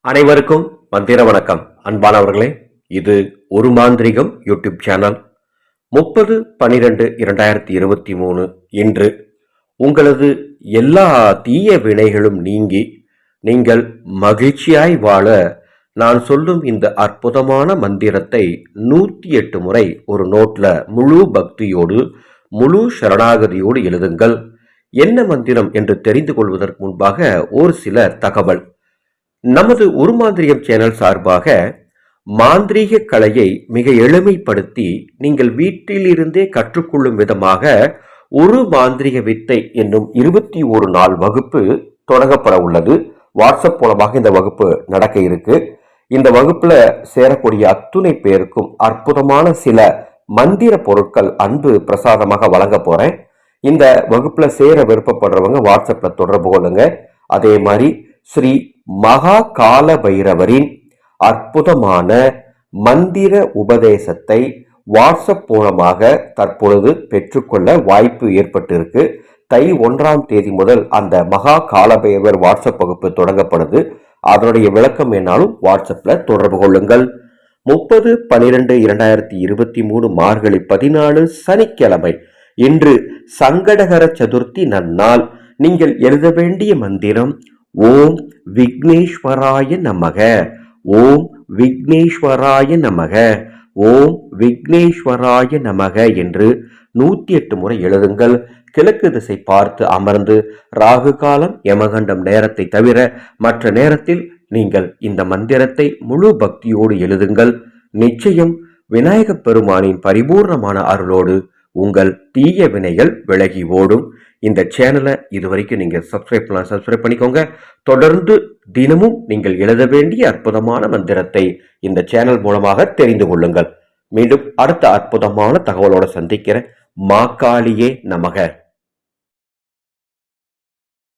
அனைவருக்கும் மந்திர வணக்கம். அன்பானவர்களே, இது ஒரு மாந்திரிகம் யூடியூப் சேனல். 30/12/2023 இன்று உங்களது எல்லா தீய வினைகளும் நீங்கி நீங்கள் மகிழ்ச்சியாய் வாழ நான் சொல்லும் இந்த அற்புதமான மந்திரத்தை 108 முறை ஒரு நோட்ல முழு பக்தியோடு முழு சரணாகதியோடு எழுதுங்கள். என்ன மந்திரம் என்று தெரிந்து கொள்வதற்கு முன்பாக ஒரு சில தகவல். நமது ஒரு மாந்திரிகம் சேனல் சார்பாக மாந்திரீக கலையை மிக எளிமைப்படுத்தி நீங்கள் வீட்டில் இருந்தே கற்றுக்கொள்ளும் விதமாக ஒரு மாந்திரிக வித்தை என்னும் 21 நாள் வகுப்பு தொடங்கப்பட உள்ளது. வாட்ஸ்அப் மூலமாக இந்த வகுப்பு நடக்க இருக்கு. இந்த வகுப்புல சேரக்கூடிய அத்துணை பேருக்கும் அற்புதமான சில மந்திர பொருட்கள் அன்பு பிரசாதமாக வழங்க போறேன். இந்த வகுப்புல சேர விருப்பப்படுறவங்க வாட்ஸ்அப்ல தொடர்பு கொள்ளுங்க. அதே மாதிரி ஸ்ரீ மகா கால பைரவரின் அற்புதமான மந்திர உபதேசத்தை வாட்ஸ்அப் மூலமாக தற்பொழுது பெற்றுக்கொள்ள வாய்ப்பு ஏற்பட்டிருக்கு. தை 1ஆம் தேதி முதல் அந்த மகா கால பைரவர் வாட்ஸ்அப் வகுப்பு தொடங்கப்படுது. அதனுடைய விளக்கம் என்னாலும் வாட்ஸ்அப்ல தொடர்பு கொள்ளுங்கள். 30/12/2023 மார்கழி 14 சனிக்கிழமை. இன்று சங்கடகர சதுர்த்தி நன்னாள். நீங்கள் எழுத வேண்டிய மந்திரம் ஓம் விக்னேஸ்வராய நமக, ஓம் விக்னேஸ்வராய நமக, ஓம் விக்னேஸ்வராய நமக என்று 108 முறை எழுதுங்கள். கிழக்கு திசை பார்த்து அமர்ந்து ராகு காலம் யமகண்டம் நேரத்தை தவிர மற்ற நேரத்தில் நீங்கள் இந்த மந்திரத்தை முழு பக்தியோடு எழுதுங்கள். நிச்சயம் விநாயகப் பெருமானின் பரிபூர்ணமான அருளோடு உங்கள் தீய வினைகள் விலகி ஓடும். இந்த சேனலை இதுவரைக்கும் நீங்க சப்ஸ்கிரைப் பண்ணிக்கோங்க. தொடர்ந்து தினமும் நீங்கள் எழுத வேண்டிய அற்புதமான மந்திரத்தை இந்த சேனல் மூலமாக தெரிந்து கொள்ளுங்கள். மீண்டும் அடுத்த அற்புதமான தகவலோட சந்திக்கிறேன். மாகாளியே நமக.